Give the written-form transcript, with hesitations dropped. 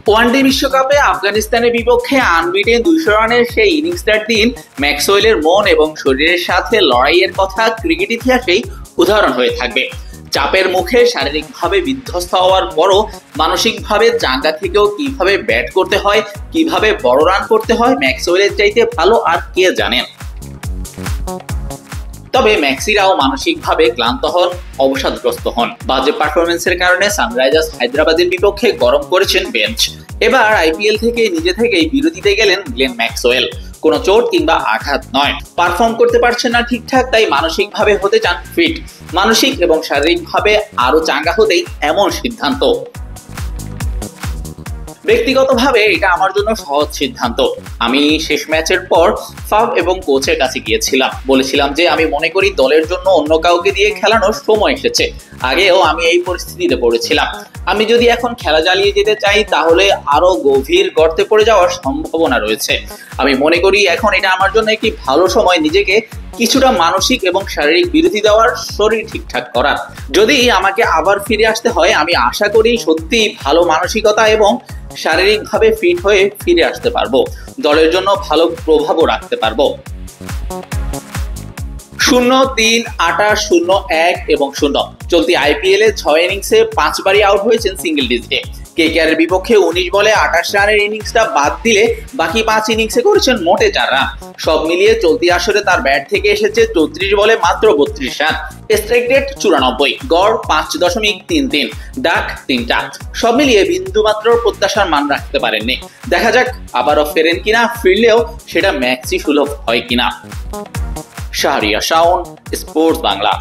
One day বিশ্বকাপে আফগানিস্তানের বিপক্ষে আনবিটেন 200 রানের সেই ইনিংসটার দিন ম্যাক্সওয়েলের মন এবং শরীরের সাথে লড়াইয়ের কথা ক্রিকেট ইতিহাসেই উদাহরণ হয়ে থাকবে। চাপের মুখে শারীরিকভাবে বিধ্বস্ত হওয়ার পরও মানসিকভাবে চাঙ্গা থেকেও কিভাবে ব্যাট করতে হয়, কিভাবে বড় রান করতে হয়, ম্যাক্সওয়েলের চাইতে ভালো আর কে জানেন। তবে ম্যাক্সিরাও মানসিকভাবে ক্লান্ত হন, অবসাদগ্রস্ত হন। বাজে পারফরমেন্সের কারণে সানরাইজার্স হায়দ্রাবাদের বিপক্ষে গরম করেছেন বেঞ্চ। এবার আইপিএল থেকে নিজে থেকেই বিরতিতে গেলেন গ্লেন ম্যাক্সওয়েল। কোনো চোট কিংবা আঘাত নয়, পারফর্ম করতে পারছেন না ঠিকঠাক, তাই মানসিকভাবে হতে চান ফিট। মানসিক এবং শারীরিকভাবে আরো চাঙ্গা হতেই এমন সিদ্ধান্ত। ব্যক্তিগতভাবে এটা আমার জন্য সহজ সিদ্ধান্ত। আমি শেষ ম্যাচের পর ফাফ এবং কোচের কাছে গিয়েছিলাম, বলেছিলাম যে আমি মনে করি দলের জন্য অন্য কাউকে দিয়ে খেলানোর সময় এসেছে। আগেও আমি এই পরিস্থিতিতে পড়েছিলাম। আমি যদি এখন খেলা চালিয়ে যেতে চাই তাহলে আরো গভীর গর্তে পড়ে যাওয়ার সম্ভাবনা রয়েছে। আমি মনে করি এখন এটা আমার জন্য একটি ভালো সময় নিজেকে কিছুটা মানসিক এবং শারীরিক বিরতি দেওয়ার, শরীর ঠিকঠাক করার। যদি আমাকে আবার ফিরে আসতে হয় আমি আশা করি সত্যি ভালো মানসিকতা এবং শারীরিকভাবে ফিট হয়ে ফিরে আসতে পারবো, দলের জন্য ভালো প্রভাবও রাখতে পারবো। 0, 3, 28, 0, 1 এবং 0 চলতি আইপিএল এ 6 ইনিংসে 5 বারই আউট হয়েছেন সিঙ্গেল ডিজিটে। কেকেআর বিপক্ষে 19 বলে 28 রানের ইনিংসটা বাদ দিলে বাকি 5 ইনিংসে করেছেন মোটে 4 রান। সব মিলিয়ে চলতি আসরে তার ব্যাট থেকে এসেছে 34 বলে মাত্র 32 রান। স্ট্রাইক রেট 94, গড় 5.33, ডাক 3টা। সব মিলিয়ে বিন্দুমাত্র প্রত্যাশার মান রাখতে পারেননি। দেখা যাক আবারও ফেরেন কিনা, ফিরলেও সেটা ম্যাক্সি সুলভ হয় কিনা। শাহরিয়ার শাওন, স্পোর্টস বাংলা।